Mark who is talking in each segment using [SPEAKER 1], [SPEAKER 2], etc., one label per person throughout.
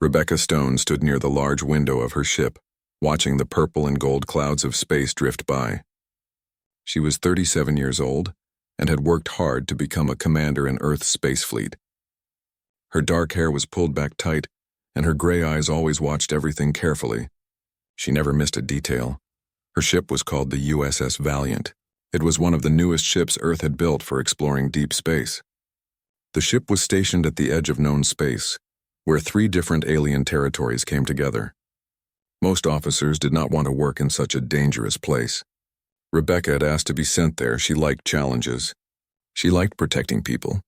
[SPEAKER 1] Rebecca Stone stood near the large window of her ship, watching the purple and gold clouds of space drift by. She was 37 years old and had worked hard to become a commander in Earth's space fleet. Her dark hair was pulled back tight, and her gray eyes always watched everything carefully. She never missed a detail. Her ship was called the USS Valiant. It was one of the newest ships Earth had built for exploring deep space. The ship was stationed at the edge of known space, where 3 different alien territories came together. Most officers did not want to work in such a dangerous place. Rebecca had asked to be sent there. She liked challenges. She liked protecting people.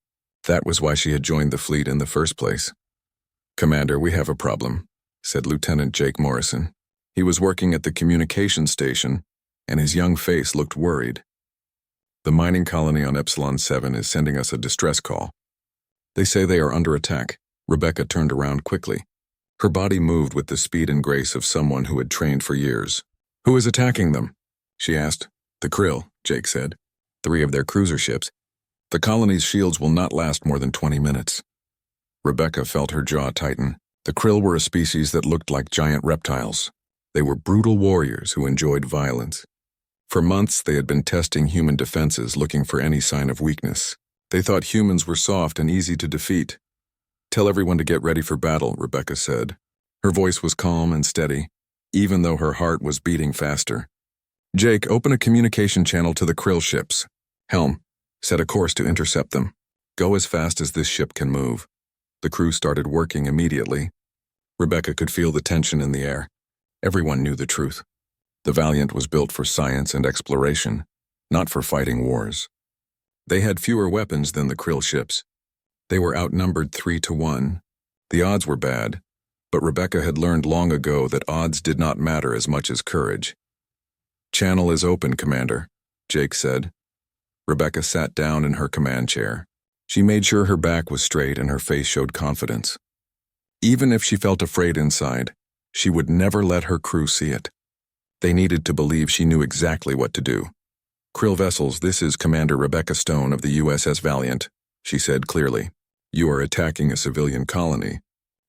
[SPEAKER 1] That was why she had joined the fleet in the first place. "Commander, we have a problem," said Lieutenant Jake Morrison. He was working at the communications station, and his young face looked worried. "The mining colony on Epsilon 7 is sending us a distress call. They say they are under attack." Rebecca turned around quickly. Her body moved with the speed and grace of someone who had trained for years. "Who is attacking them?" she asked. "The Krill," Jake said. 3 of their cruiser ships. "The colony's shields will not last more than 20 minutes. Rebecca felt her jaw tighten. The Krill were a species that looked like giant reptiles. They were brutal warriors who enjoyed violence. For months, they had been testing human defenses, looking for any sign of weakness. They thought humans were soft and easy to defeat. "Tell everyone to get ready for battle," Rebecca said. Her voice was calm and steady, even though her heart was beating faster. "Jake, open a communication channel to the Krill ships. Helm, set a course to intercept them. Go as fast as this ship can move." The crew started working immediately. Rebecca could feel the tension in the air. Everyone knew the truth. The Valiant was built for science and exploration, not for fighting wars. They had fewer weapons than the Krill ships. They were outnumbered 3-1. The odds were bad, but Rebecca had learned long ago that odds did not matter as much as courage. "Channel is open, Commander," Jake said. Rebecca sat down in her command chair. She made sure her back was straight and her face showed confidence. Even if she felt afraid inside, she would never let her crew see it. They needed to believe she knew exactly what to do. "Krill vessels, this is Commander Rebecca Stone of the USS Valiant," she said clearly. "You are attacking a civilian colony.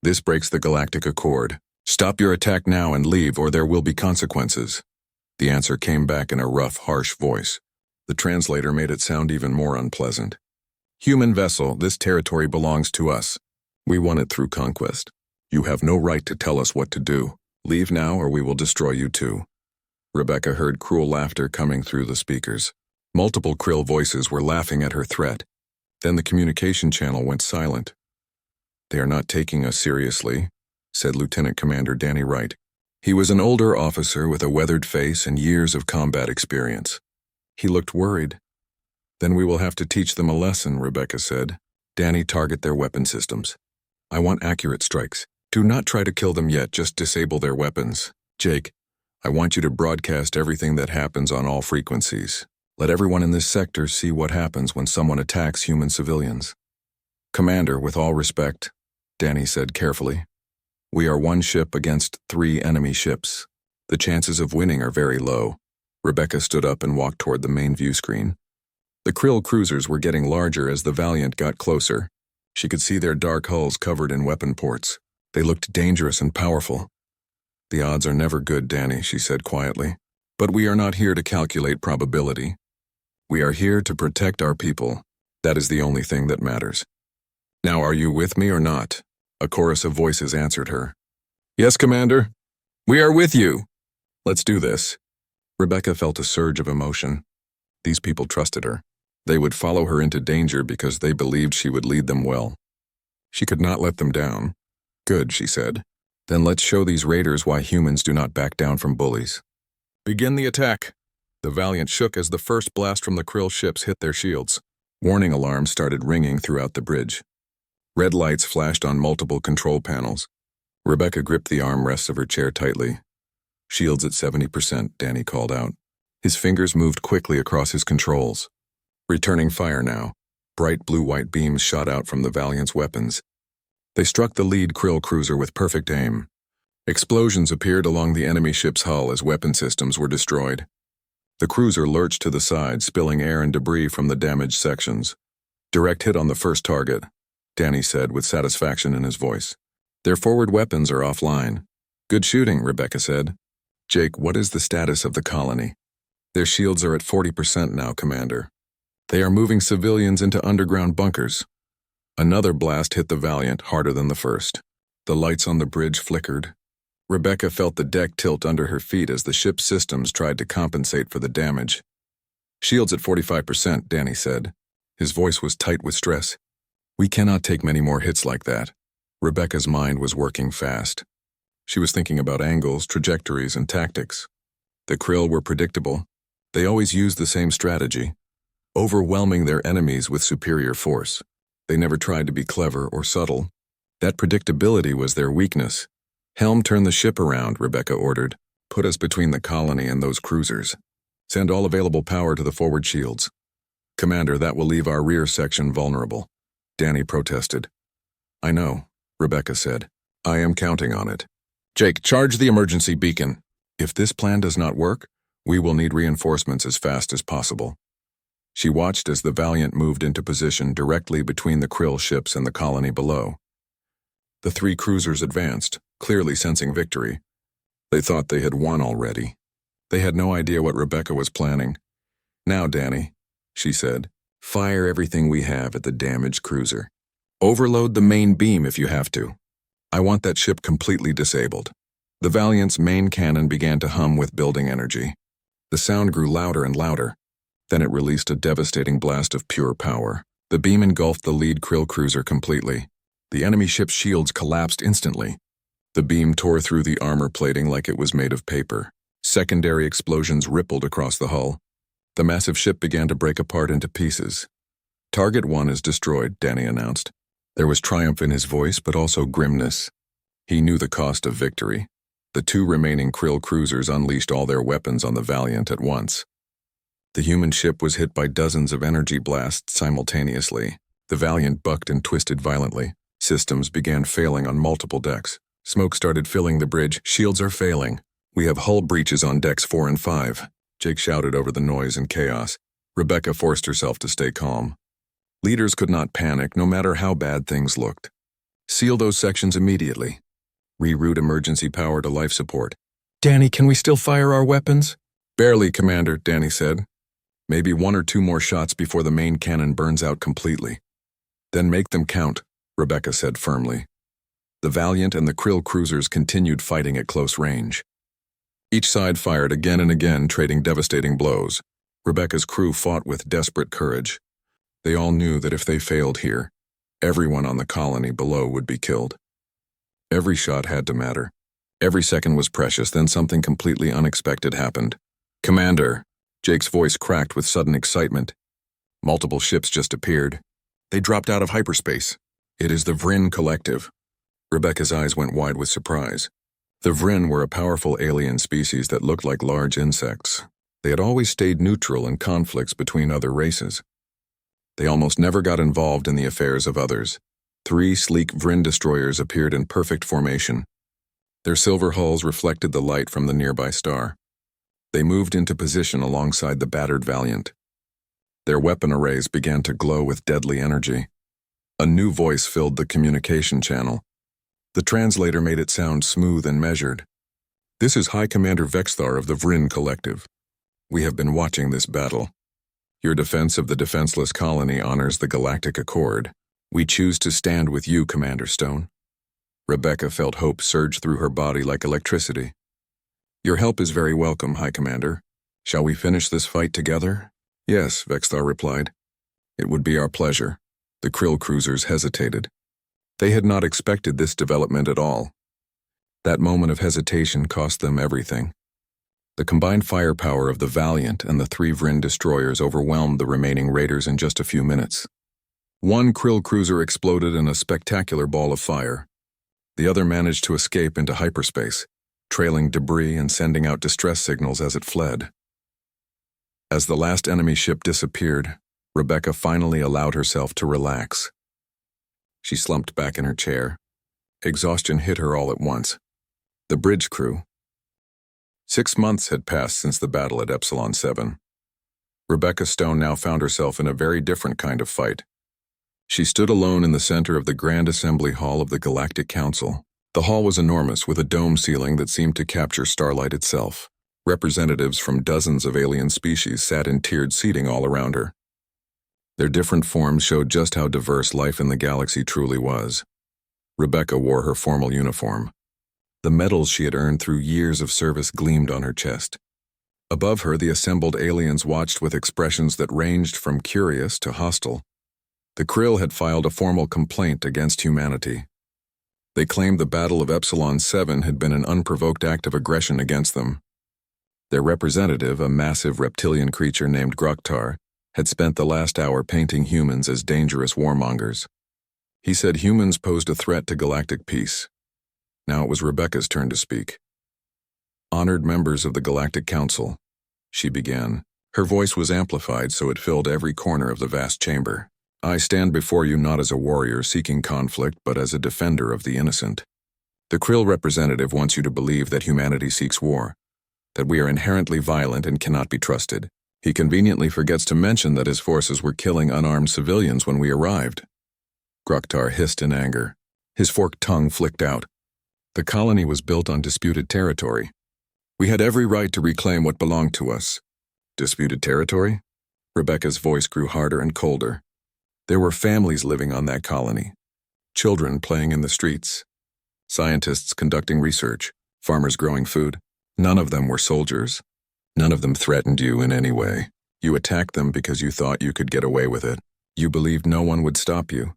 [SPEAKER 1] This breaks the Galactic Accord. Stop your attack now and leave, or there will be consequences." The answer came back in a rough, harsh voice. The translator made it sound even more unpleasant. "Human vessel, this territory belongs to us. We won it through conquest. You have no right to tell us what to do. Leave now or we will destroy you too." Rebecca heard cruel laughter coming through the speakers. Multiple Krill voices were laughing at her threat. Then the communication channel went silent. "They are not taking us seriously," said Lieutenant Commander Danny Wright. He was an older officer with a weathered face and years of combat experience. He looked worried. "Then we will have to teach them a lesson," Rebecca said. "Danny, target their weapon systems. I want accurate strikes. Do not try to kill them yet, just disable their weapons. Jake, I want you to broadcast everything that happens on all frequencies. Let everyone in this sector see what happens when someone attacks human civilians." "Commander, with all respect," Danny said carefully, "we are 1 ship against 3 enemy ships. The chances of winning are very low." Rebecca stood up and walked toward the main view screen. The Krill cruisers were getting larger as the Valiant got closer. She could see their dark hulls covered in weapon ports. They looked dangerous and powerful. "The odds are never good, Danny," she said quietly. "But we are not here to calculate probability. We are here to protect our people. That is the only thing that matters. Now, are you with me or not?" A chorus of voices answered her. "Yes, Commander. We are with you. Let's do this." Rebecca felt a surge of emotion. These people trusted her. They would follow her into danger because they believed she would lead them well. She could not let them down. "Good," she said. "Then let's show these raiders why humans do not back down from bullies." "Begin the attack." The Valiant shook as the first blast from the Krill ships hit their shields. Warning alarms started ringing throughout the bridge. Red lights flashed on multiple control panels. Rebecca gripped the armrests of her chair tightly. "Shields at 70%, Danny called out. His fingers moved quickly across his controls. Returning fire now. Bright blue-white beams shot out from the Valiant's weapons. They struck the lead Krill cruiser with perfect aim. Explosions appeared along the enemy ship's hull as weapon systems were destroyed. The cruiser lurched to the side, spilling air and debris from the damaged sections. "Direct hit on the first target," Danny said with satisfaction in his voice. Their forward weapons are offline. Good shooting, Rebecca said. Jake, what is the status of the colony? Their shields are at 40% now, Commander. They are moving civilians into underground bunkers. Another blast hit the Valiant harder than the first. The lights on the bridge flickered. Rebecca felt the deck tilt under her feet as the ship's systems tried to compensate for the damage. Shields at 45%, Danny said. His voice was tight with stress. We cannot take many more hits like that. Rebecca's mind was working fast. She was thinking about angles, trajectories, and tactics. The Krill were predictable. They always used the same strategy, overwhelming their enemies with superior force. They never tried to be clever or subtle. That predictability was their weakness. Helm, turn the ship around, Rebecca ordered. Put us between the colony and those cruisers. Send all available power to the forward shields. Commander, that will leave our rear section vulnerable. Danny protested. I know, Rebecca said. I am counting on it. Jake, charge the emergency beacon. If this plan does not work, we will need reinforcements as fast as possible. She watched as the Valiant moved into position directly between the Krill ships and the colony below. The three cruisers advanced, clearly sensing victory. They thought they had won already. They had no idea what Rebecca was planning. Now, Danny, she said, fire everything we have at the damaged cruiser. Overload the main beam if you have to. I want that ship completely disabled. The Valiant's main cannon began to hum with building energy. The sound grew louder and louder. Then it released a devastating blast of pure power. The beam engulfed the lead Krill cruiser completely. The enemy ship's shields collapsed instantly. The beam tore through the armor plating like it was made of paper. Secondary explosions rippled across the hull. The massive ship began to break apart into pieces. Target 1 is destroyed, Danny announced. There was triumph in his voice, but also grimness. He knew the cost of victory. The two remaining Krill cruisers unleashed all their weapons on the Valiant at once. The human ship was hit by dozens of energy blasts simultaneously. The Valiant bucked and twisted violently. Systems began failing on multiple decks. Smoke started filling the bridge. Shields are failing. We have hull breaches on decks 4 and 5. Jake shouted over the noise and chaos. Rebecca forced herself to stay calm. Leaders could not panic, no matter how bad things looked. Seal those sections immediately. Reroute emergency power to life support. Danny, can we still fire our weapons? Barely, Commander, Danny said. Maybe 1 or 2 more shots before the main cannon burns out completely. Then make them count, Rebecca said firmly. The Valiant and the Krill cruisers continued fighting at close range. Each side fired again and again, trading devastating blows. Rebecca's crew fought with desperate courage. They all knew that if they failed here, everyone on the colony below would be killed. Every shot had to matter. Every second was precious, then something completely unexpected happened. Commander, Jake's voice cracked with sudden excitement. Multiple ships just appeared. They dropped out of hyperspace. It is the Vryn Collective. Rebecca's eyes went wide with surprise. The Vryn were a powerful alien species that looked like large insects. They had always stayed neutral in conflicts between other races. They almost never got involved in the affairs of others. 3 sleek Vryn destroyers appeared in perfect formation. Their silver hulls reflected the light from the nearby star. They moved into position alongside the battered Valiant. Their weapon arrays began to glow with deadly energy. A new voice filled the communication channel. The translator made it sound smooth and measured. This is High Commander Vexthar of the Vryn Collective. We have been watching this battle. Your defense of the defenseless colony honors the Galactic Accord. We choose to stand with you, Commander Stone. Rebecca felt hope surge through her body like electricity. Your help is very welcome, High Commander. Shall we finish this fight together? Yes, Vexthar replied. It would be our pleasure. The Krill cruisers hesitated. They had not expected this development at all. That moment of hesitation cost them everything. The combined firepower of the Valiant and the 3 Vryn destroyers overwhelmed the remaining raiders in just a few minutes. One Krill cruiser exploded in a spectacular ball of fire. The other managed to escape into hyperspace, trailing debris and sending out distress signals as it fled. As the last enemy ship disappeared, Rebecca finally allowed herself to relax. She slumped back in her chair. Exhaustion hit her all at once. The bridge crew. 6 months had passed since the battle at Epsilon 7. Rebecca Stone now found herself in a very different kind of fight. She stood alone in the center of the Grand Assembly Hall of the Galactic Council, The hall was enormous, with a dome ceiling that seemed to capture starlight itself. Representatives from dozens of alien species sat in tiered seating all around her. Their different forms showed just how diverse life in the galaxy truly was. Rebecca wore her formal uniform. The medals she had earned through years of service gleamed on her chest. Above her, the assembled aliens watched with expressions that ranged from curious to hostile. The Krill had filed a formal complaint against humanity. They claimed the Battle of Epsilon 7 had been an unprovoked act of aggression against them. Their representative, a massive reptilian creature named Groktar, had spent the last hour painting humans as dangerous warmongers. He said humans posed a threat to galactic peace. Now it was Rebecca's turn to speak. "Honored members of the Galactic Council," she began. Her voice was amplified so it filled every corner of the vast chamber. "I stand before you not as a warrior seeking conflict, but as a defender of the innocent. The Krill representative wants you to believe that humanity seeks war, that we are inherently violent and cannot be trusted. He conveniently forgets to mention that his forces were killing unarmed civilians when we arrived." Groktar hissed in anger. His forked tongue flicked out. The colony was built on disputed territory. We had every right to reclaim what belonged to us. Disputed territory? Rebecca's voice grew harder and colder. There were families living on that colony. Children playing in the streets. Scientists conducting research. Farmers growing food. None of them were soldiers. None of them threatened you in any way. You attacked them because you thought you could get away with it. You believed no one would stop you.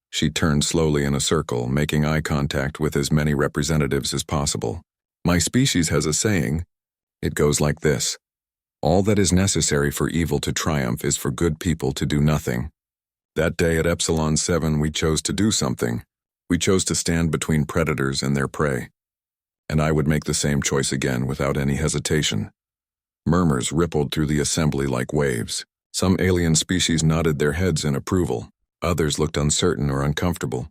[SPEAKER 1] She turned slowly in a circle, making eye contact with as many representatives as possible. "My species has a saying. It goes like this. All that is necessary for evil to triumph is for good people to do nothing. That day at Epsilon 7 we chose to do something. We chose to stand between predators and their prey. And I would make the same choice again without any hesitation." Murmurs rippled through the assembly like waves. Some alien species nodded their heads in approval. Others looked uncertain or uncomfortable.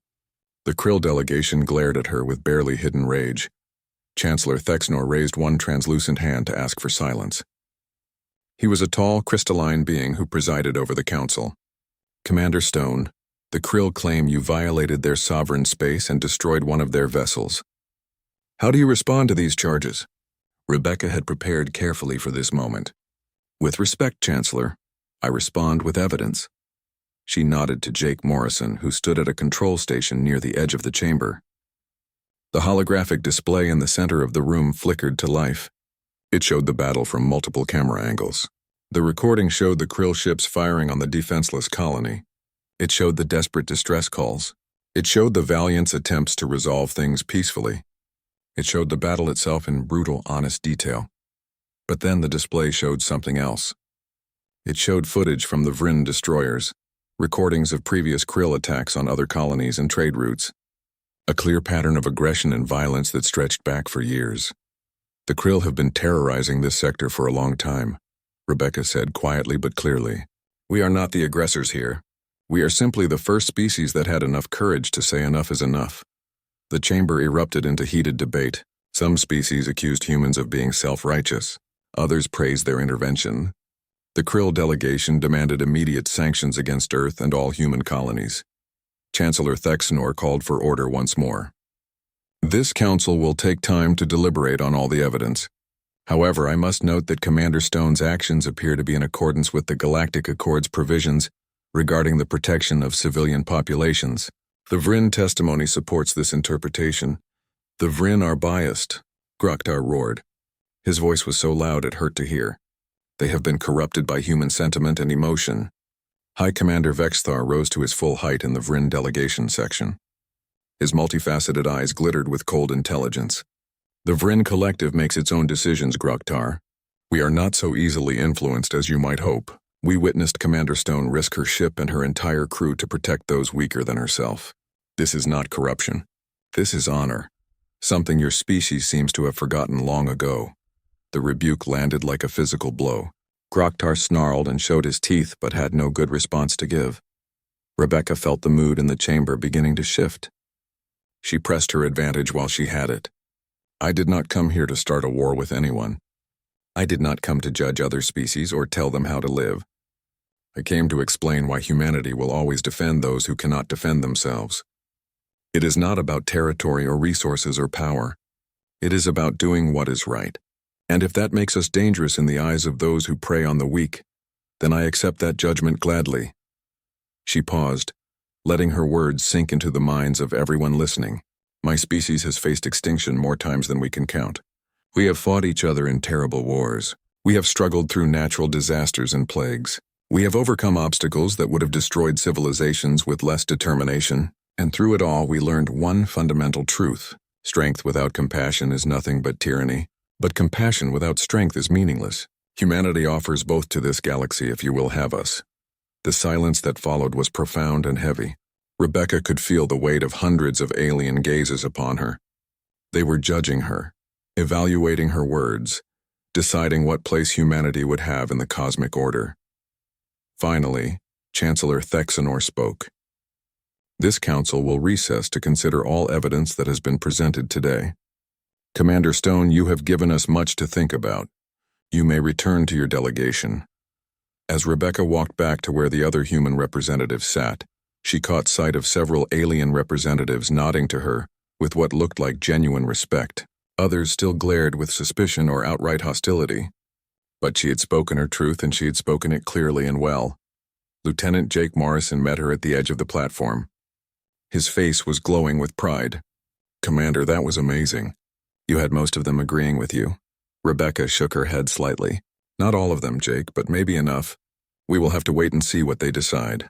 [SPEAKER 1] The Krill delegation glared at her with barely hidden rage. Chancellor Thexnor raised one translucent hand to ask for silence. He was a tall, crystalline being who presided over the council. "Commander Stone, the Krill claim you violated their sovereign space and destroyed one of their vessels. How do you respond to these charges?" Rebecca had prepared carefully for this moment. "With respect, Chancellor, I respond with evidence." She nodded to Jake Morrison, who stood at a control station near the edge of the chamber. The holographic display in the center of the room flickered to life. It showed the battle from multiple camera angles. The recording showed the Krill ships firing on the defenseless colony. It showed the desperate distress calls. It showed the Valiant's attempts to resolve things peacefully. It showed the battle itself in brutal, honest detail. But then the display showed something else. It showed footage from the Vryn destroyers, recordings of previous Krill attacks on other colonies and trade routes, a clear pattern of aggression and violence that stretched back for years. "The Krill have been terrorizing this sector for a long time," Rebecca said quietly but clearly. "We are not the aggressors here. We are simply the first species that had enough courage to say enough is enough." The chamber erupted into heated debate. Some species accused humans of being self-righteous. Others praised their intervention. The Krill delegation demanded immediate sanctions against Earth and all human colonies. Chancellor Thexnor called for order once more. "This council will take time to deliberate on all the evidence. However, I must note that Commander Stone's actions appear to be in accordance with the Galactic Accord's provisions regarding the protection of civilian populations. The Vryn testimony supports this interpretation. The Vryn are biased," Groktar roared. His voice was so loud it hurt to hear. "They have been corrupted by human sentiment and emotion." High Commander Vexthar rose to his full height in the Vryn delegation section. His multifaceted eyes glittered with cold intelligence. "The Vryn Collective makes its own decisions, Groktar. We are not so easily influenced as you might hope. We witnessed Commander Stone risk her ship and her entire crew to protect those weaker than herself. This is not corruption. This is honor. Something your species seems to have forgotten long ago." The rebuke landed like a physical blow. Groktar snarled and showed his teeth but had no good response to give. Rebecca felt the mood in the chamber beginning to shift. She pressed her advantage while she had it. "I did not come here to start a war with anyone. I did not come to judge other species or tell them how to live. I came to explain why humanity will always defend those who cannot defend themselves." It is not about territory or resources or power. It is about doing what is right. And if that makes us dangerous in the eyes of those who prey on the weak, then I accept that judgment gladly." She paused, letting her words sink into the minds of everyone listening. "My species has faced extinction more times than we can count. We have fought each other in terrible wars. We have struggled through natural disasters and plagues. We have overcome obstacles that would have destroyed civilizations with less determination, and through it all we learned one fundamental truth. Strength without compassion is nothing but tyranny, but compassion without strength is meaningless. Humanity offers both to this galaxy if you will have us." The silence that followed was profound and heavy. Rebecca could feel the weight of hundreds of alien gazes upon her. They were judging her, evaluating her words, deciding what place humanity would have in the cosmic order. Finally, Chancellor Thexanor spoke. "This council will recess to consider all evidence that has been presented today. Commander Stone, you have given us much to think about. You may return to your delegation." As Rebecca walked back to where the other human representatives sat, she caught sight of several alien representatives nodding to her with what looked like genuine respect. Others still glared with suspicion or outright hostility. But she had spoken her truth, and she had spoken it clearly and well. Lieutenant Jake Morrison met her at the edge of the platform. His face was glowing with pride. "Commander, that was amazing. You had most of them agreeing with you." Rebecca shook her head slightly. "Not all of them, Jake, but maybe enough. We will have to wait and see what they decide."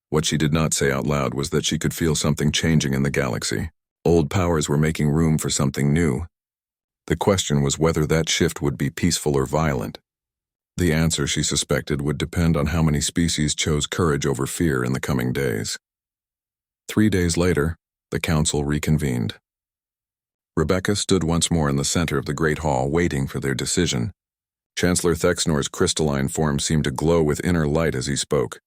[SPEAKER 1] What she did not say out loud was that she could feel something changing in the galaxy. Old powers were making room for something new. The question was whether that shift would be peaceful or violent. The answer, she suspected, would depend on how many species chose courage over fear in the coming days. 3 days later, the council reconvened. Rebecca stood once more in the center of the great hall, waiting for their decision. Chancellor Thexanor's crystalline form seemed to glow with inner light as he spoke.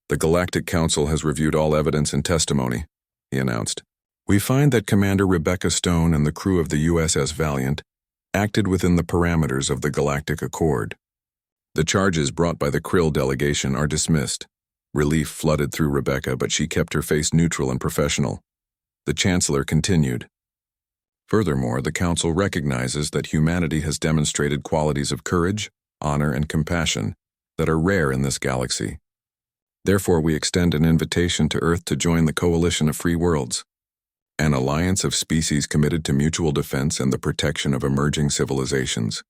[SPEAKER 1] "The Galactic Council has reviewed all evidence and testimony," he announced. "We find that Commander Rebecca Stone and the crew of the USS Valiant acted within the parameters of the Galactic Accord. The charges brought by the Krill delegation are dismissed." Relief flooded through Rebecca, but she kept her face neutral and professional. The Chancellor continued. "Furthermore, the Council recognizes that humanity has demonstrated qualities of courage, honor, and compassion that are rare in this galaxy. Therefore, we extend an invitation to Earth to join the Coalition of Free Worlds, an alliance of species committed to mutual defense and the protection of emerging civilizations."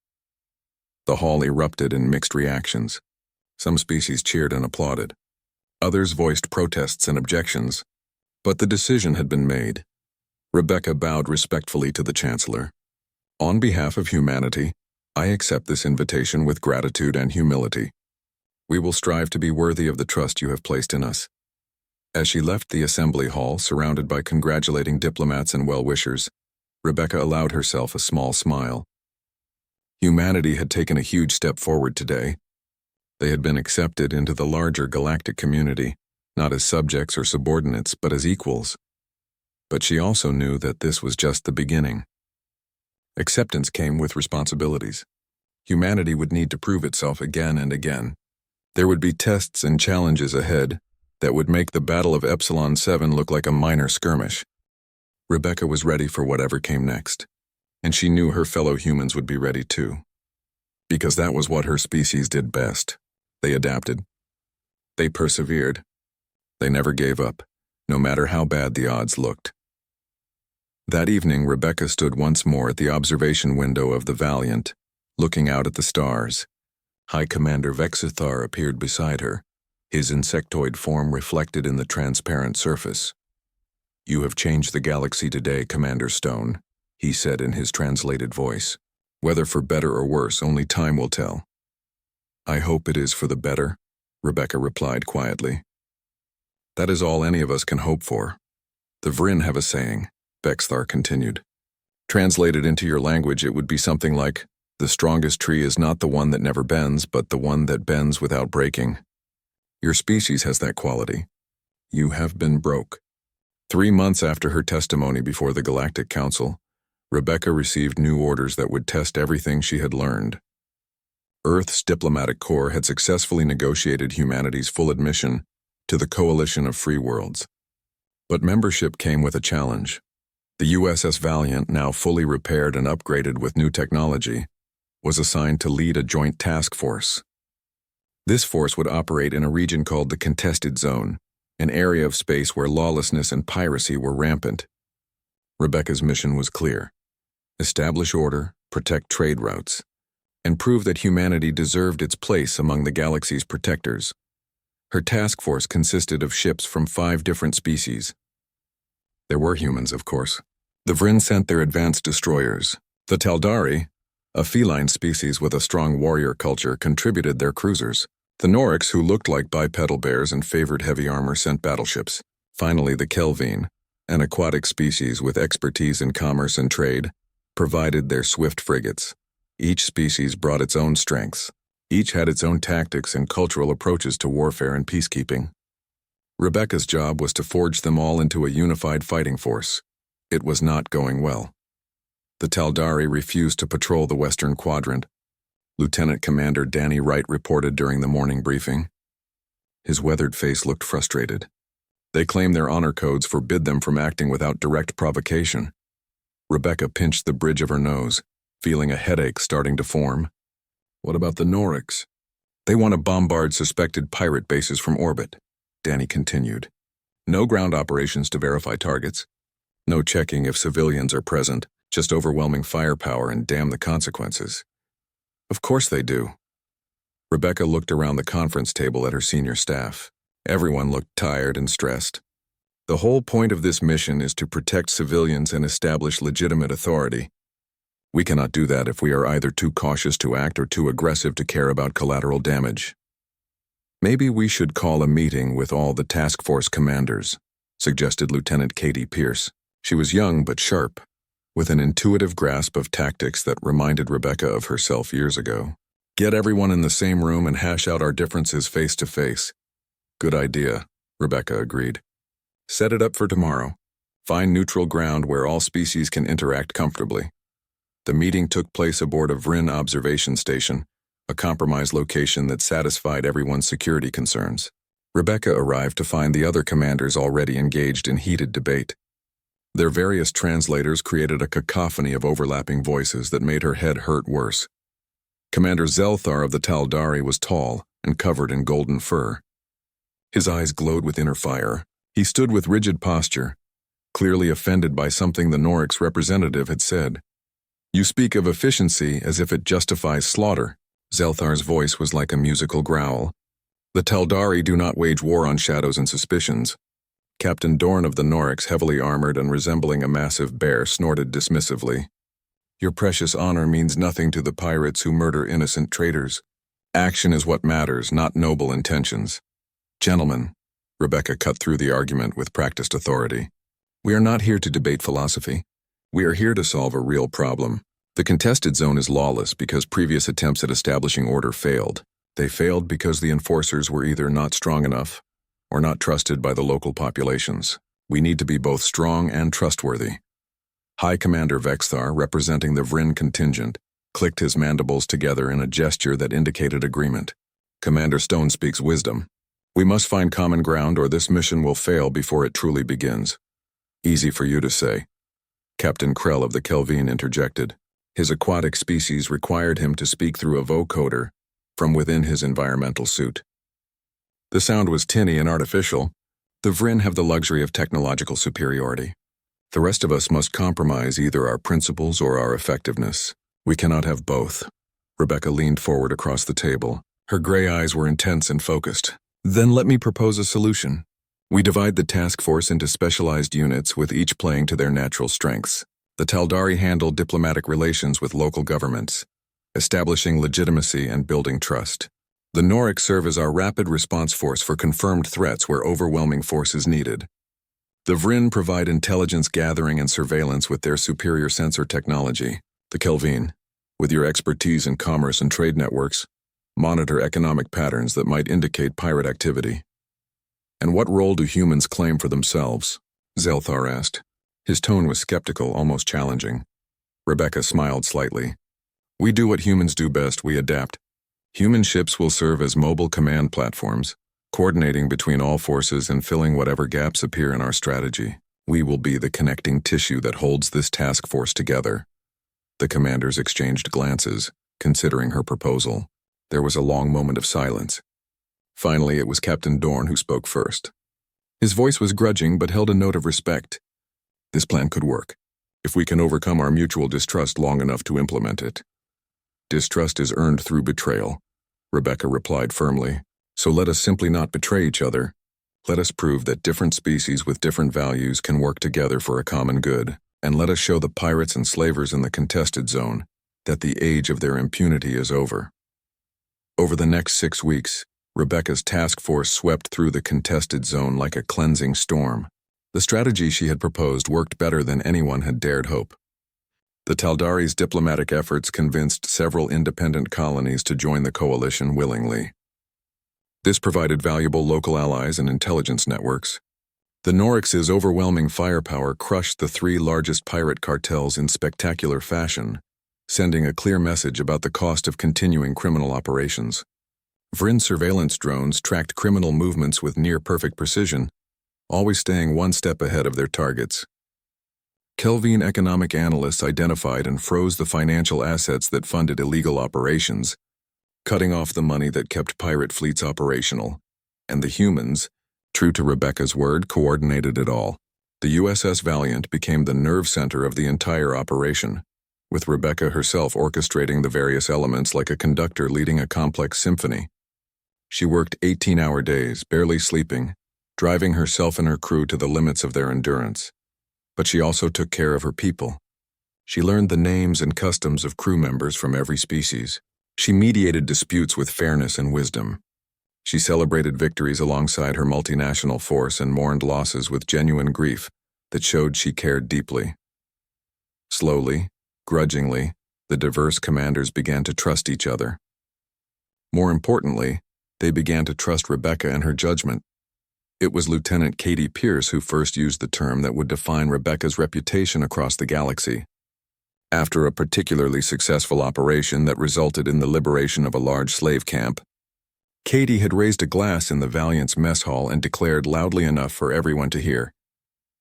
[SPEAKER 1] The hall erupted in mixed reactions. Some species cheered and applauded. Others voiced protests and objections. But the decision had been made. Rebecca bowed respectfully to the Chancellor. "On behalf of humanity, I accept this invitation with gratitude and humility. We will strive to be worthy of the trust you have placed in us." As she left the assembly hall, surrounded by congratulating diplomats and well-wishers, Rebecca allowed herself a small smile. Humanity had taken a huge step forward today. They had been accepted into the larger galactic community, not as subjects or subordinates, but as equals. But she also knew that this was just the beginning. Acceptance came with responsibilities. Humanity would need to prove itself again and again. There would be tests and challenges ahead that would make the Battle of Epsilon 7 look like a minor skirmish. Rebecca was ready for whatever came next, and she knew her fellow humans would be ready too. Because that was what her species did best. They adapted. They persevered. They never gave up, no matter how bad the odds looked. That evening, Rebecca stood once more at the observation window of the Valiant, looking out at the stars. High Commander Vexithar appeared beside her, his insectoid form reflected in the transparent surface. "You have changed the galaxy today, Commander Stone," he said in his translated voice. "Whether for better or worse, only time will tell." "I hope it is for the better," Rebecca replied quietly. "That is all any of us can hope for. The Vryn have a saying," Vexithar continued. "Translated into your language, it would be something like, 'The strongest tree is not the one that never bends, but the one that bends without breaking.' Your species has that quality. You have been broke." 3 months after her testimony before the Galactic Council, Rebecca received new orders that would test everything she had learned. Earth's diplomatic corps had successfully negotiated humanity's full admission to the Coalition of Free Worlds. But membership came with a challenge. The USS Valiant, now fully repaired and upgraded with new technology, was assigned to lead a joint task force. This force would operate in a region called the Contested Zone, an area of space where lawlessness and piracy were rampant. Rebecca's mission was clear: establish order, protect trade routes, and prove that humanity deserved its place among the galaxy's protectors. Her task force consisted of ships from 5 different species. There were humans, of course. The Vryn sent their advanced destroyers. The Taldari, a feline species with a strong warrior culture, contributed their cruisers. The Norix, who looked like bipedal bears and favored heavy armor, sent battleships. Finally, the Kelvine, an aquatic species with expertise in commerce and trade, provided their swift frigates. Each species brought its own strengths. Each had its own tactics and cultural approaches to warfare and peacekeeping. Rebecca's job was to forge them all into a unified fighting force. It was not going well. The Taldari refused to patrol the Western Quadrant. Lieutenant Commander Danny Wright reported during the morning briefing. His weathered face looked frustrated. They claim their honor codes forbid them from acting without direct provocation. Rebecca pinched the bridge of her nose, feeling a headache starting to form. What about the Norix? They want to bombard suspected pirate bases from orbit, Danny continued. No ground operations to verify targets. No checking if civilians are present, just overwhelming firepower and damn the consequences. Of course they do. Rebecca looked around the conference table at her senior staff. Everyone looked tired and stressed. The whole point of this mission is to protect civilians and establish legitimate authority. We cannot do that if we are either too cautious to act or too aggressive to care about collateral damage. Maybe we should call a meeting with all the task force commanders, suggested Lieutenant Katie Pierce. She was young but sharp, with an intuitive grasp of tactics that reminded Rebecca of herself years ago. Get everyone in the same room and hash out our differences face to face. Good idea, Rebecca agreed. Set it up for tomorrow. Find neutral ground where all species can interact comfortably. The meeting took place aboard a Vryn observation station, a compromise location that satisfied everyone's security concerns. Rebecca arrived to find the other commanders already engaged in heated debate. Their various translators created a cacophony of overlapping voices that made her head hurt worse. Commander Zelthar of the Taldari was tall and covered in golden fur. His eyes glowed with inner fire. He stood with rigid posture, clearly offended by something the Norix representative had said. You speak of efficiency as if it justifies slaughter. Zelthar's voice was like a musical growl. The Taldari do not wage war on shadows and suspicions. Captain Dorn of the Norix, heavily armored and resembling a massive bear, snorted dismissively. Your precious honor means nothing to the pirates who murder innocent traders. Action is what matters, not noble intentions. Gentlemen, Rebecca cut through the argument with practiced authority. We are not here to debate philosophy. We are here to solve a real problem. The contested zone is lawless because previous attempts at establishing order failed. They failed because the enforcers were either not strong enough or not trusted by the local populations. We need to be both strong and trustworthy. High Commander Vexthar, representing the Vryn contingent, clicked his mandibles together in a gesture that indicated agreement. Commander Stone speaks wisdom. We must find common ground or this mission will fail before it truly begins. Easy for you to say. Captain Krell of the Kelvine interjected. His aquatic species required him to speak through a vocoder from within his environmental suit. The sound was tinny and artificial. The Vryn have the luxury of technological superiority. The rest of us must compromise either our principles or our effectiveness. We cannot have both. Rebecca leaned forward across the table. Her gray eyes were intense and focused. Then let me propose a solution. We divide the task force into specialized units with each playing to their natural strengths. The Taldari handle diplomatic relations with local governments, establishing legitimacy and building trust. The Norix serve as our rapid response force for confirmed threats where overwhelming force is needed. The Vryn provide intelligence gathering and surveillance with their superior sensor technology. The Kelvine, with your expertise in commerce and trade networks, monitor economic patterns that might indicate pirate activity. And what role do humans claim for themselves? Zelthar asked. His tone was skeptical, almost challenging. Rebecca smiled slightly. We do what humans do best, we adapt. Human ships will serve as mobile command platforms, coordinating between all forces and filling whatever gaps appear in our strategy. We will be the connecting tissue that holds this task force together." The commanders exchanged glances, considering her proposal. There was a long moment of silence. Finally, it was Captain Dorn who spoke first. His voice was grudging but held a note of respect. "This plan could work, if we can overcome our mutual distrust long enough to implement it." "Distrust is earned through betrayal," Rebecca replied firmly. "So let us simply not betray each other. Let us prove that different species with different values can work together for a common good, and let us show the pirates and slavers in the contested zone that the age of their impunity is over." Over the next 6 weeks, Rebecca's task force swept through the contested zone like a cleansing storm. The strategy she had proposed worked better than anyone had dared hope. The Taldari's diplomatic efforts convinced several independent colonies to join the coalition willingly. This provided valuable local allies and intelligence networks. The Norix's overwhelming firepower crushed the 3 largest pirate cartels in spectacular fashion, sending a clear message about the cost of continuing criminal operations. Vryn surveillance drones tracked criminal movements with near-perfect precision, always staying one step ahead of their targets. Kelvin economic analysts identified and froze the financial assets that funded illegal operations, cutting off the money that kept pirate fleets operational. And the humans, true to Rebecca's word, coordinated it all. The USS Valiant became the nerve center of the entire operation, with Rebecca herself orchestrating the various elements like a conductor leading a complex symphony. She worked 18-hour days, barely sleeping, driving herself and her crew to the limits of their endurance. But she also took care of her people. She learned the names and customs of crew members from every species. She mediated disputes with fairness and wisdom. She celebrated victories alongside her multinational force and mourned losses with genuine grief that showed she cared deeply. Slowly, grudgingly, the diverse commanders began to trust each other. More importantly, they began to trust Rebecca and her judgment. It was Lieutenant Katie Pierce who first used the term that would define Rebecca's reputation across the galaxy. After a particularly successful operation that resulted in the liberation of a large slave camp, Katie had raised a glass in the Valiant's mess hall and declared loudly enough for everyone to hear,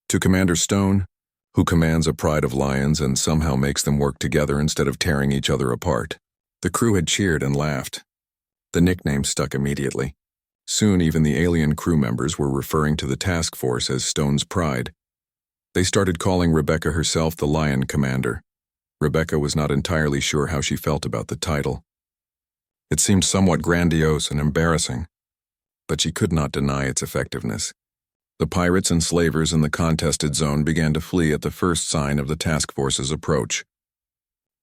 [SPEAKER 1] "To Commander Stone, who commands a pride of lions and somehow makes them work together instead of tearing each other apart." The crew had cheered and laughed. The nickname stuck immediately. Soon even the alien crew members were referring to the task force as Stone's Pride. They started calling Rebecca herself the Lion Commander. Rebecca was not entirely sure how she felt about the title. It seemed somewhat grandiose and embarrassing, but she could not deny its effectiveness. The pirates and slavers in the contested zone began to flee at the first sign of the task force's approach.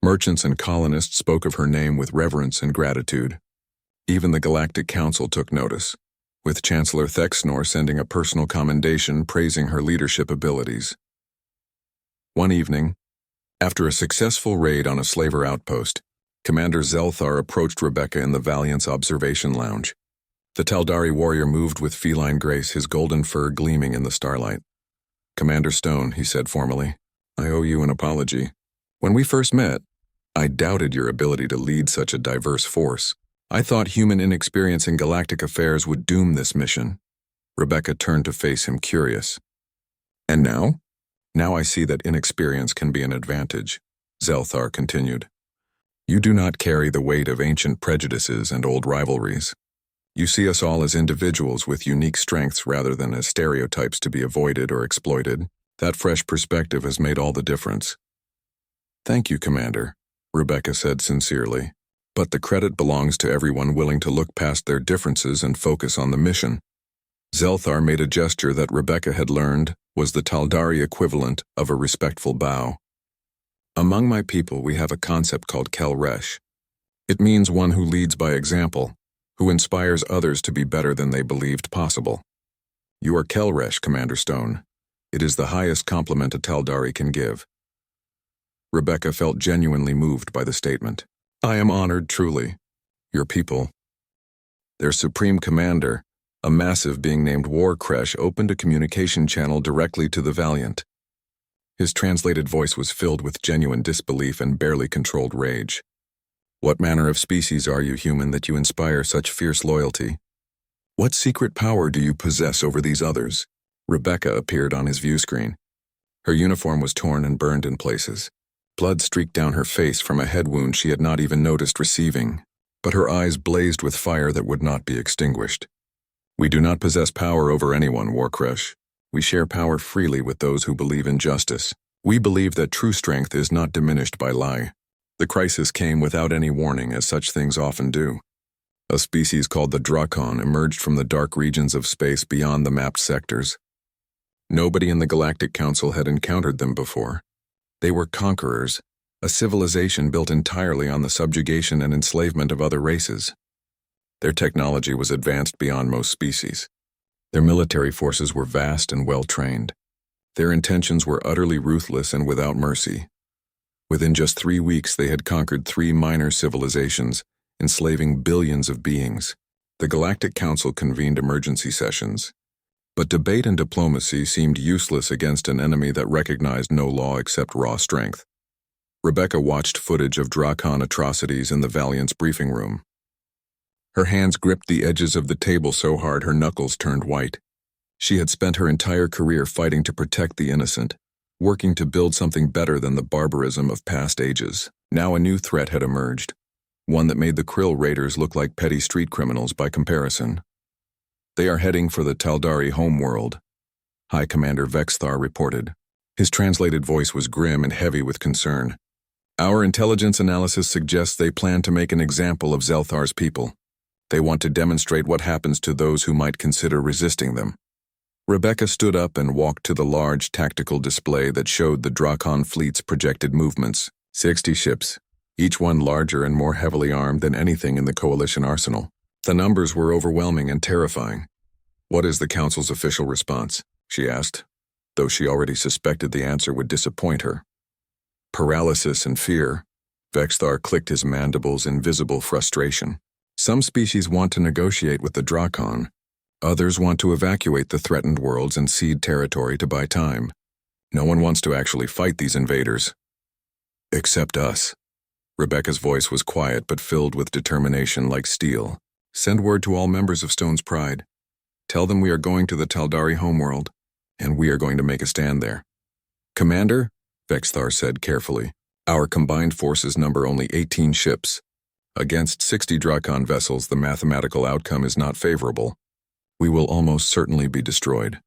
[SPEAKER 1] Merchants and colonists spoke of her name with reverence and gratitude. Even the Galactic Council took notice, with Chancellor Thexnor sending a personal commendation praising her leadership abilities. One evening, after a successful raid on a slaver outpost, Commander Zelthar approached Rebecca in the Valiant's observation lounge. The Taldari warrior moved with feline grace, his golden fur gleaming in the starlight. "Commander Stone," he said formally, "I owe you an apology. When we first met, I doubted your ability to lead such a diverse force. I thought human inexperience in galactic affairs would doom this mission." Rebecca turned to face him, curious. "And now? Now I see that inexperience can be an advantage," Zelthar continued. "You do not carry the weight of ancient prejudices and old rivalries. You see us all as individuals with unique strengths rather than as stereotypes to be avoided or exploited. That fresh perspective has made all the difference." "Thank you, Commander," Rebecca said sincerely. "But the credit belongs to everyone willing to look past their differences and focus on the mission." Zelthar made a gesture that Rebecca had learned was the Taldari equivalent of a respectful bow. "Among my people we have a concept called Kel-Resh. It means one who leads by example, who inspires others to be better than they believed possible. You are Kel-Resh, Commander Stone. It is the highest compliment a Taldari can give." Rebecca felt genuinely moved by the statement. "I am honored, truly. Your people." Their supreme commander, a massive being named War-Kresh, opened a communication channel directly to the Valiant. His translated voice was filled with genuine disbelief and barely controlled rage. "What manner of species are you, human, that you inspire such fierce loyalty? What secret power do you possess over these others? Rebecca appeared on his view screen. Her uniform was torn and burned in places. Blood streaked down her face from a head wound she had not even noticed receiving, but her eyes blazed with fire that would not be extinguished. We do not possess power over anyone, Warcrush. We share power freely with those who believe in justice. We believe that true strength is not diminished by lie. The crisis came without any warning, as such things often do. A species called the Drakon emerged from the dark regions of space beyond the mapped sectors. Nobody in the Galactic Council had encountered them before. They were conquerors, a civilization built entirely on the subjugation and enslavement of other races. Their technology was advanced beyond most species. Their military forces were vast and well-trained. Their intentions were utterly ruthless and without mercy. Within just 3 weeks, they had conquered 3 minor civilizations, enslaving billions of beings. The Galactic Council convened emergency sessions. But debate and diplomacy seemed useless against an enemy that recognized no law except raw strength. Rebecca watched footage of Drakon atrocities in the Valiant's briefing room. Her hands gripped the edges of the table so hard her knuckles turned white. She had spent her entire career fighting to protect the innocent, working to build something better than the barbarism of past ages. Now a new threat had emerged, one that made the Krill Raiders look like petty street criminals by comparison. They are heading for the Taldari homeworld, High Commander Vexthar reported. His translated voice was grim and heavy with concern. Our intelligence analysis suggests they plan to make an example of Zelthar's people. They want to demonstrate what happens to those who might consider resisting them. Rebecca stood up and walked to the large tactical display that showed the Drakon fleet's projected movements. 60 ships, each one larger and more heavily armed than anything in the Coalition arsenal. The numbers were overwhelming and terrifying. What is the Council's official response? She asked, though she already suspected the answer would disappoint her. Paralysis and fear. Vexthar clicked his mandibles in visible frustration. Some species want to negotiate with the Drakon. Others want to evacuate the threatened worlds and cede territory to buy time. No one wants to actually fight these invaders. Except us. Rebecca's voice was quiet but filled with determination like steel. Send word to all members of Stone's Pride. Tell them we are going to the Taldari homeworld, and we are going to make a stand there. Commander, Vexthar said carefully, our combined forces number only 18 ships. Against 60 Drakon vessels, the mathematical outcome is not favorable. We will almost certainly be destroyed.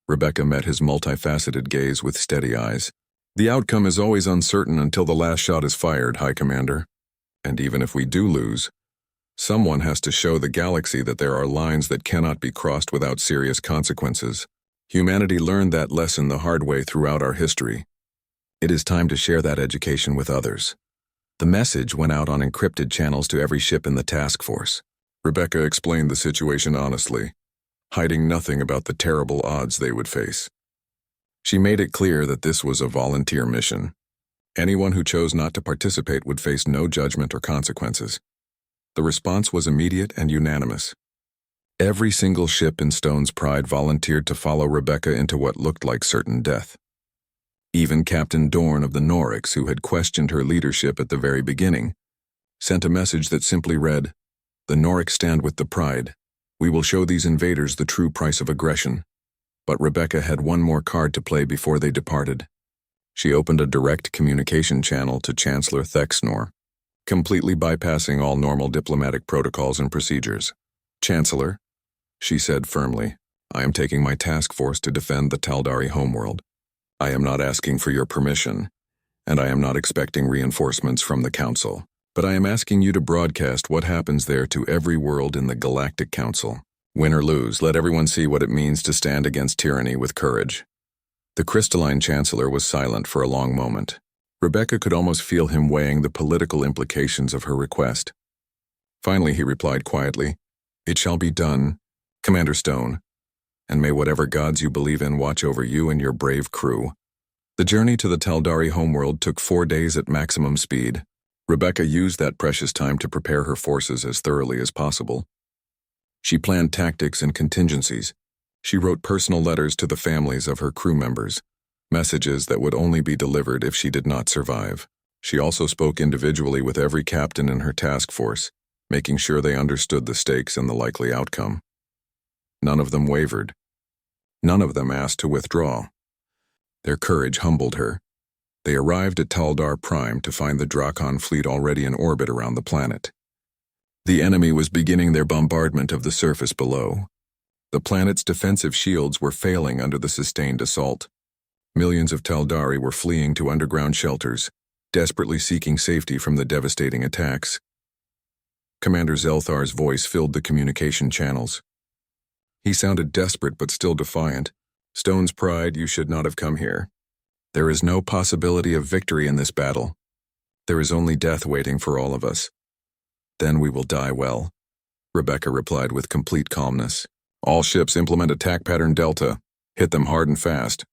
[SPEAKER 1] Rebecca met his multifaceted gaze with steady eyes. The outcome is always uncertain until the last shot is fired, High Commander. And even if we do lose, someone has to show the galaxy that there are lines that cannot be crossed without serious consequences. Humanity learned that lesson the hard way throughout our history. It is time to share that education with others. The message went out on encrypted channels to every ship in the task force. Rebecca explained the situation honestly, hiding nothing about the terrible odds they would face. She made it clear that this was a volunteer mission. Anyone who chose not to participate would face no judgment or consequences. The response was immediate and unanimous. Every single ship in Stone's Pride volunteered to follow Rebecca into what looked like certain death. Even Captain Dorn of the Norix, who had questioned her leadership at the very beginning, sent a message that simply read, "The Norix stand with the Pride. We will show these invaders the true price of aggression." But Rebecca had one more card to play before they departed. She opened a direct communication channel to Chancellor Thexnor, completely bypassing all normal diplomatic protocols and procedures. "Chancellor," she said firmly, "I am taking my task force to defend the Taldari homeworld. I am not asking for your permission, and I am not expecting reinforcements from the Council, but I am asking you to broadcast what happens there to every world in the Galactic Council. Win or lose, let everyone see what it means to stand against tyranny with courage." The crystalline Chancellor was silent for a long moment. Rebecca could almost feel him weighing the political implications of her request. Finally, he replied quietly, "It shall be done, Commander Stone, and may whatever gods you believe in watch over you and your brave crew." The journey to the Taldari homeworld took 4 days at maximum speed. Rebecca used that precious time to prepare her forces as thoroughly as possible. She planned tactics and contingencies. She wrote personal letters to the families of her crew members, messages that would only be delivered if she did not survive. She also spoke individually with every captain in her task force, making sure they understood the stakes and the likely outcome. None of them wavered. None of them asked to withdraw. Their courage humbled her. They arrived at Taldar Prime to find the Drakon fleet already in orbit around the planet. The enemy was beginning their bombardment of the surface below. The planet's defensive shields were failing under the sustained assault. Millions of Taldari were fleeing to underground shelters, desperately seeking safety from the devastating attacks. Commander Zelthar's voice filled the communication channels. He sounded desperate but still defiant. "Stone's Pride, you should not have come here. There is no possibility of victory in this battle. There is only death waiting for all of us. Then we will die well," Rebecca replied with complete calmness. "All ships implement attack pattern Delta. Hit them hard and fast.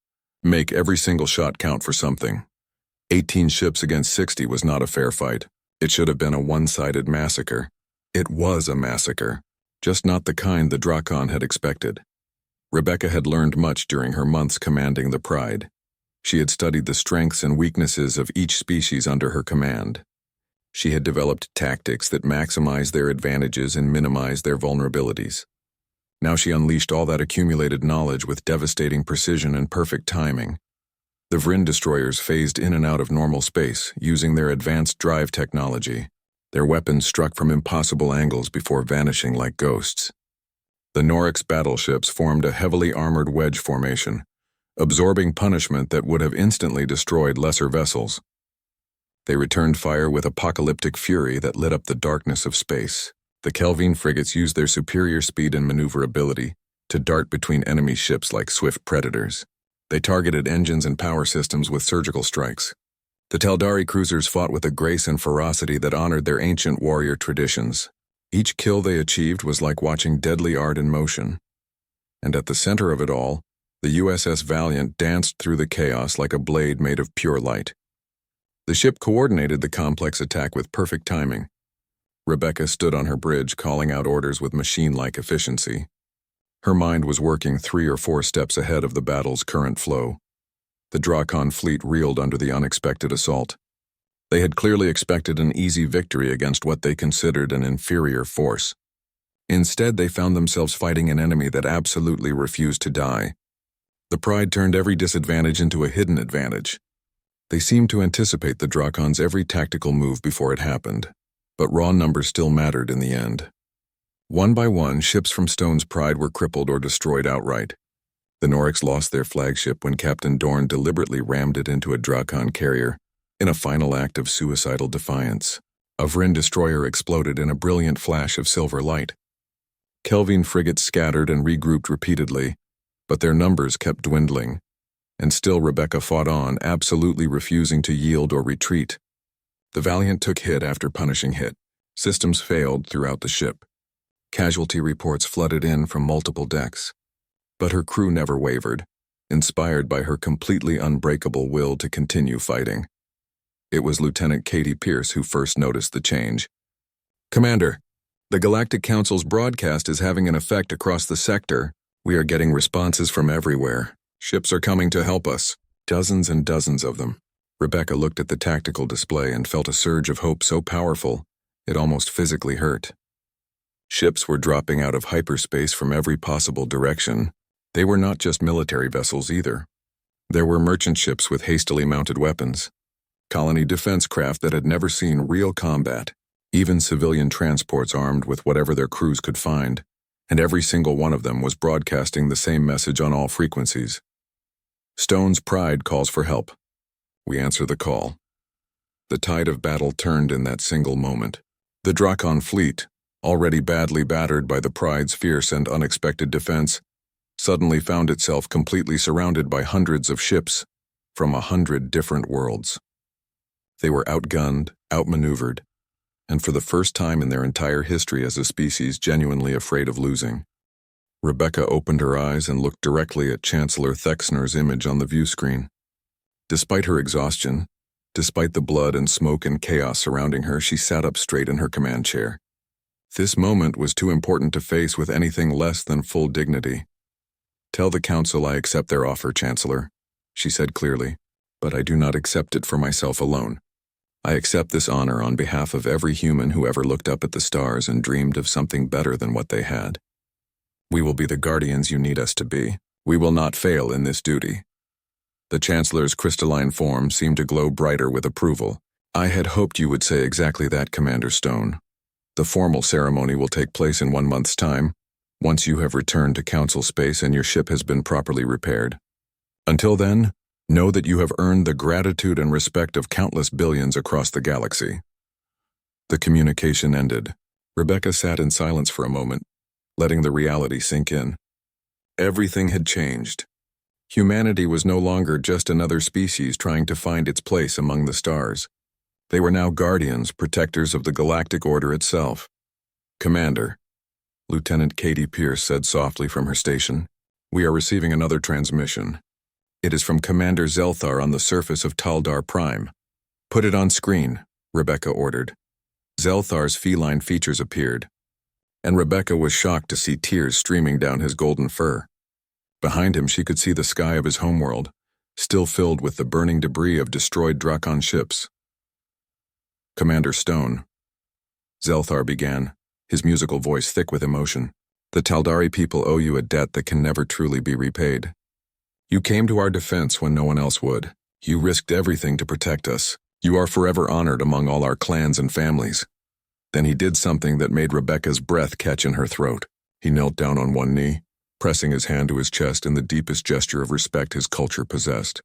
[SPEAKER 1] Make every single shot count for something. 18 ships against 60 was not a fair fight. It should have been a one-sided massacre. It was a massacre, just not the kind the Drakon had expected." Rebecca had learned much during her months commanding the Pride. She had studied the strengths and weaknesses of each species under her command. She had developed tactics that maximized their advantages and minimized their vulnerabilities. Now she unleashed all that accumulated knowledge with devastating precision and perfect timing. The Vryn destroyers phased in and out of normal space, using their advanced drive technology. Their weapons struck from impossible angles before vanishing like ghosts. The Norix battleships formed a heavily armored wedge formation, absorbing punishment that would have instantly destroyed lesser vessels. They returned fire with apocalyptic fury that lit up the darkness of space. The Kelvin frigates used their superior speed and maneuverability to dart between enemy ships like swift predators. They targeted engines and power systems with surgical strikes. The Taldari cruisers fought with a grace and ferocity that honored their ancient warrior traditions. Each kill they achieved was like watching deadly art in motion. And at the center of it all, the USS Valiant danced through the chaos like a blade made of pure light. The ship coordinated the complex attack with perfect timing. Rebecca stood on her bridge, calling out orders with machine-like efficiency. Her mind was working 3 or 4 steps ahead of the battle's current flow. The Drakon fleet reeled under the unexpected assault. They had clearly expected an easy victory against what they considered an inferior force. Instead, they found themselves fighting an enemy that absolutely refused to die. The Pride turned every disadvantage into a hidden advantage. They seemed to anticipate the Drakon's every tactical move before it happened, but raw numbers still mattered in the end. One by one, ships from Stone's Pride were crippled or destroyed outright. The Norix lost their flagship when Captain Dorn deliberately rammed it into a Drakon carrier, in a final act of suicidal defiance. A Vryn destroyer exploded in a brilliant flash of silver light. Kelvin frigates scattered and regrouped repeatedly, but their numbers kept dwindling. And still Rebecca fought on, absolutely refusing to yield or retreat. The Valiant took hit after punishing hit. Systems failed throughout the ship. Casualty reports flooded in from multiple decks. But her crew never wavered, inspired by her completely unbreakable will to continue fighting. It was Lieutenant Katie Pierce who first noticed the change. "Commander, the Galactic Council's broadcast is having an effect across the sector. We are getting responses from everywhere. Ships are coming to help us. Dozens and dozens of them." Rebecca looked at the tactical display and felt a surge of hope so powerful, it almost physically hurt. Ships were dropping out of hyperspace from every possible direction. They were not just military vessels either. There were merchant ships with hastily mounted weapons, colony defense craft that had never seen real combat, even civilian transports armed with whatever their crews could find, and every single one of them was broadcasting the same message on all frequencies. "Stone's Pride calls for help. We answer the call." The tide of battle turned in that single moment. The Drakon fleet, already badly battered by the Pride's fierce and unexpected defense, suddenly found itself completely surrounded by hundreds of ships from 100 different worlds. They were outgunned, outmaneuvered, and for the first time in their entire history as a species genuinely afraid of losing. Rebecca opened her eyes and looked directly at Chancellor Thexner's image on the view screen. Despite her exhaustion, despite the blood and smoke and chaos surrounding her, she sat up straight in her command chair. This moment was too important to face with anything less than full dignity. "Tell the Council I accept their offer, Chancellor," she said clearly, "but I do not accept it for myself alone. I accept this honor on behalf of every human who ever looked up at the stars and dreamed of something better than what they had." We will be the guardians you need us to be. We will not fail in this duty." The Chancellor's crystalline form seemed to glow brighter with approval. "I had hoped you would say exactly that, Commander Stone. The formal ceremony will take place in 1 month's time, once you have returned to Council space and your ship has been properly repaired. Until then, know that you have earned the gratitude and respect of countless billions across the galaxy." The communication ended. Rebecca sat in silence for a moment, letting the reality sink in. Everything had changed. Humanity was no longer just another species trying to find its place among the stars. They were now guardians, protectors of the galactic order itself. "Commander," Lieutenant Katie Pierce said softly from her station, "we are receiving another transmission. It is from Commander Zelthar on the surface of Taldar Prime." "Put it on screen," Rebecca ordered. Zelthar's feline features appeared, and Rebecca was shocked to see tears streaming down his golden fur. Behind him she could see the sky of his homeworld, still filled with the burning debris of destroyed Drakon ships. "Commander Stone," Zelthar began, his musical voice thick with emotion, "the Taldari people owe you a debt that can never truly be repaid. You came to our defense when no one else would. You risked everything to protect us. You are forever honored among all our clans and families." Then he did something that made Rebecca's breath catch in her throat. He knelt down on one knee, pressing his hand to his chest in the deepest gesture of respect his culture possessed.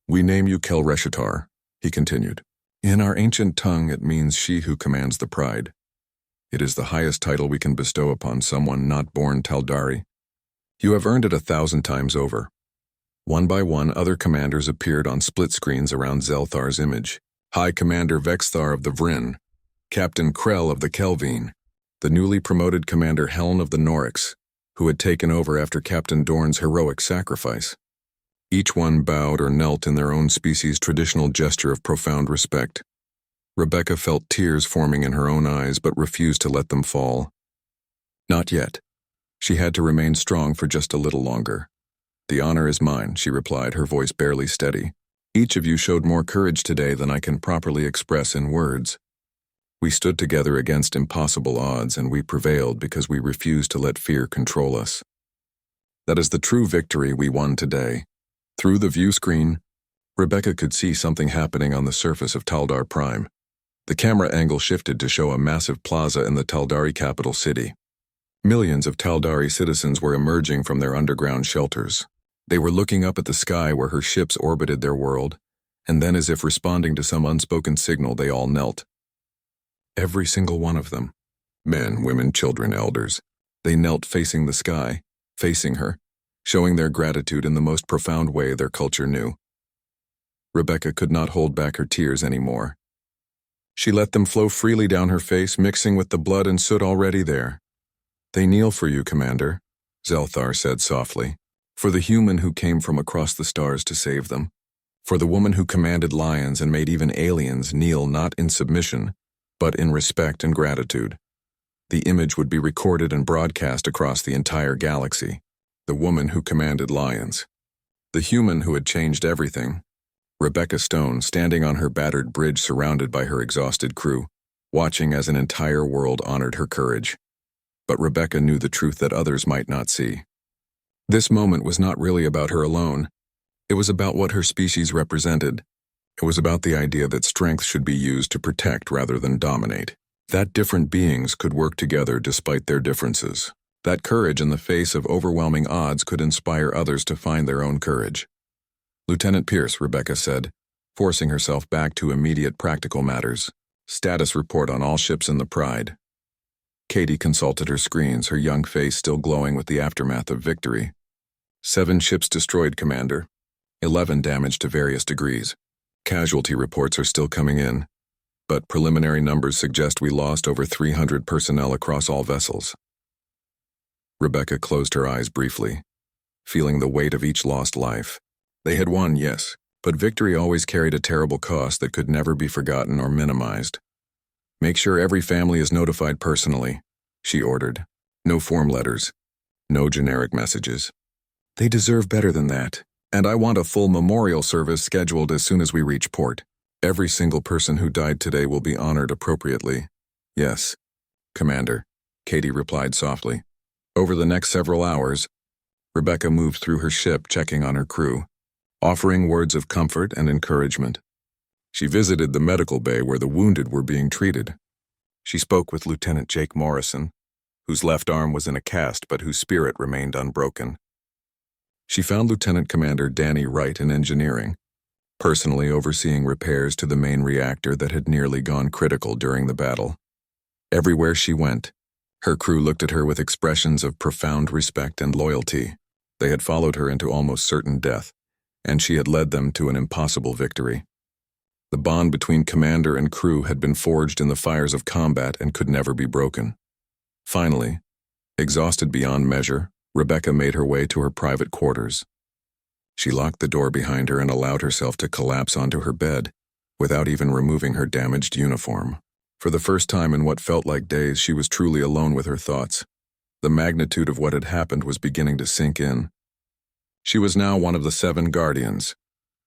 [SPEAKER 1] "We name you Kel Reshitar," he continued. "In our ancient tongue it means she who commands the pride. It is the highest title we can bestow upon someone not born Taldari. You have earned it 1,000 times over." One by one, other commanders appeared on split screens around Zelthar's image. High Commander Vexthar of the Vryn, Captain Krell of the Kelvine, the newly promoted Commander Heln of the Norix, who had taken over after Captain Dorn's heroic sacrifice. Each one bowed or knelt in their own species' traditional gesture of profound respect. Rebecca felt tears forming in her own eyes but refused to let them fall. Not yet. She had to remain strong for just a little longer. "The honor is mine," she replied, her voice barely steady. "Each of you showed more courage today than I can properly express in words. We stood together against impossible odds, and we prevailed because we refused to let fear control us. That is the true victory we won today." Through the view screen, Rebecca could see something happening on the surface of Taldar Prime. The camera angle shifted to show a massive plaza in the Taldari capital city. Millions of Taldari citizens were emerging from their underground shelters. They were looking up at the sky where her ships orbited their world, and then as if responding to some unspoken signal, they all knelt. Every single one of them. Men, women, children, elders. They knelt facing the sky, facing her, showing their gratitude in the most profound way their culture knew. Rebecca could not hold back her tears anymore. She let them flow freely down her face, mixing with the blood and soot already there. "They kneel for you, Commander," Zelthar said softly. "For the human who came from across the stars to save them. For the woman who commanded lions and made even aliens kneel not in submission, but in respect and gratitude." The image would be recorded and broadcast across the entire galaxy. The woman who commanded lions. The human who had changed everything. Rebecca Stone standing on her battered bridge surrounded by her exhausted crew, watching as an entire world honored her courage. But Rebecca knew the truth that others might not see. This moment was not really about her alone. It was about what her species represented. It was about the idea that strength should be used to protect rather than dominate. That different beings could work together despite their differences. That courage in the face of overwhelming odds could inspire others to find their own courage. "Lieutenant Pierce," Rebecca said, forcing herself back to immediate practical matters. "Status report on all ships in the Pride." Katie consulted her screens, her young face still glowing with the aftermath of victory. 7 ships destroyed, Commander. 11 damaged to various degrees. Casualty reports are still coming in, but preliminary numbers suggest we lost over 300 personnel across all vessels. Rebecca closed her eyes briefly, feeling the weight of each lost life. They had won, yes, but victory always carried a terrible cost that could never be forgotten or minimized. "Make sure every family is notified personally," she ordered. "No form letters. No generic messages. They deserve better than that, and I want a full memorial service scheduled as soon as we reach port. Every single person who died today will be honored appropriately." "Yes, Commander," Katie replied softly. Over the next several hours, Rebecca moved through her ship checking on her crew, offering words of comfort and encouragement. She visited the medical bay where the wounded were being treated. She spoke with Lieutenant Jake Morrison, whose left arm was in a cast but whose spirit remained unbroken. She found Lieutenant Commander Danny Wright in engineering, personally overseeing repairs to the main reactor that had nearly gone critical during the battle. Everywhere she went, her crew looked at her with expressions of profound respect and loyalty. They had followed her into almost certain death, and she had led them to an impossible victory. The bond between commander and crew had been forged in the fires of combat and could never be broken. Finally, exhausted beyond measure, Rebecca made her way to her private quarters. She locked the door behind her and allowed herself to collapse onto her bed, without even removing her damaged uniform. For the first time in what felt like days, she was truly alone with her thoughts. The magnitude of what had happened was beginning to sink in. She was now one of the 7 Guardians,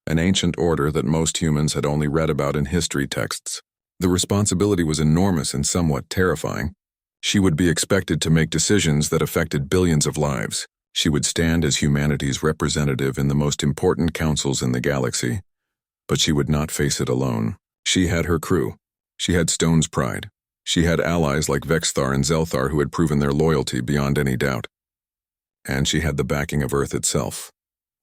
[SPEAKER 1] an ancient order that most humans had only read about in history texts. The responsibility was enormous and somewhat terrifying. She would be expected to make decisions that affected billions of lives. She would stand as humanity's representative in the most important councils in the galaxy. But she would not face it alone. She had her crew. She had Stone's pride. She had allies like Vexthar and Zelthar who had proven their loyalty beyond any doubt. And she had the backing of Earth itself,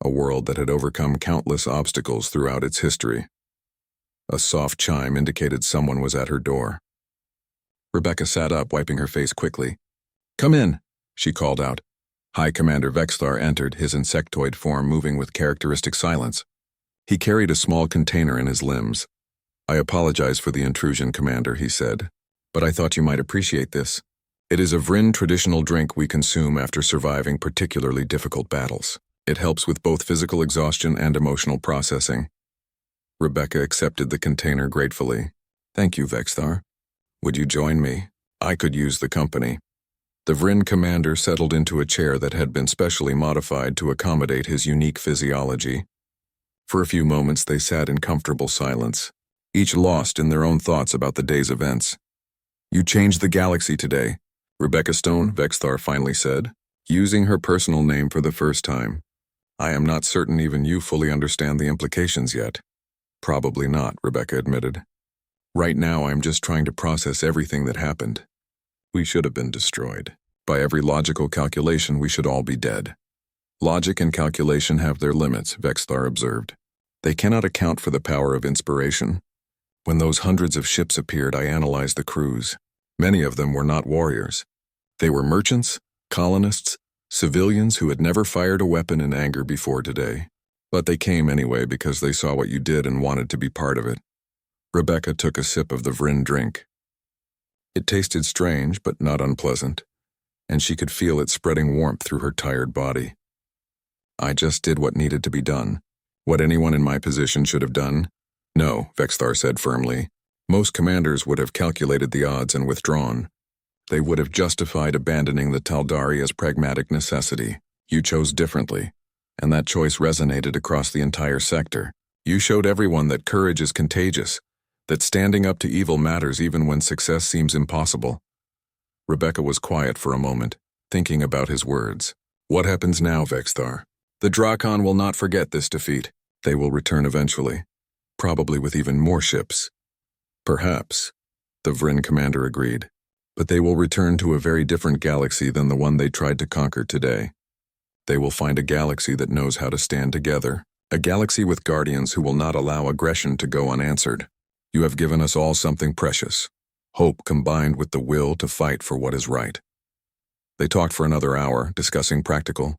[SPEAKER 1] a world that had overcome countless obstacles throughout its history. A soft chime indicated someone was at her door. Rebecca sat up, wiping her face quickly. "Come in," she called out. High Commander Vexthar entered, his insectoid form moving with characteristic silence. He carried a small container in his limbs. "I apologize for the intrusion, Commander," he said, "but I thought you might appreciate this. It is a Vryn traditional drink we consume after surviving particularly difficult battles. It helps with both physical exhaustion and emotional processing." Rebecca accepted the container gratefully. "Thank you, Vexthar. Would you join me? I could use the company." The Vryn commander settled into a chair that had been specially modified to accommodate his unique physiology. For a few moments they sat in comfortable silence, each lost in their own thoughts about the day's events. "You changed the galaxy today, Rebecca Stone," Vexthar finally said, using her personal name for the first time. "I am not certain even you fully understand the implications yet." "Probably not," Rebecca admitted. "Right now I am just trying to process everything that happened. We should have been destroyed. By every logical calculation, we should all be dead." "Logic and calculation have their limits," Vexthar observed. "They cannot account for the power of inspiration. When those hundreds of ships appeared, I analyzed the crews. Many of them were not warriors. They were merchants, colonists, civilians who had never fired a weapon in anger before today. But they came anyway because they saw what you did and wanted to be part of it." Rebecca took a sip of the Vryn drink. It tasted strange but not unpleasant, and she could feel it spreading warmth through her tired body. "I just did what needed to be done. What anyone in my position should have done? No," Vexthar said firmly. "Most commanders would have calculated the odds and withdrawn. They would have justified abandoning the Taldari as pragmatic necessity. You chose differently, and that choice resonated across the entire sector. You showed everyone that courage is contagious, that standing up to evil matters even when success seems impossible." Rebecca was quiet for a moment, thinking about his words. "What happens now, Vexthar? The Drakon will not forget this defeat. They will return eventually, probably with even more ships." "Perhaps," the Vryn commander agreed. "But they will return to a very different galaxy than the one they tried to conquer today. They will find a galaxy that knows how to stand together, a galaxy with guardians who will not allow aggression to go unanswered. You have given us all something precious, hope combined with the will to fight for what is right." They talked for another hour, discussing practical,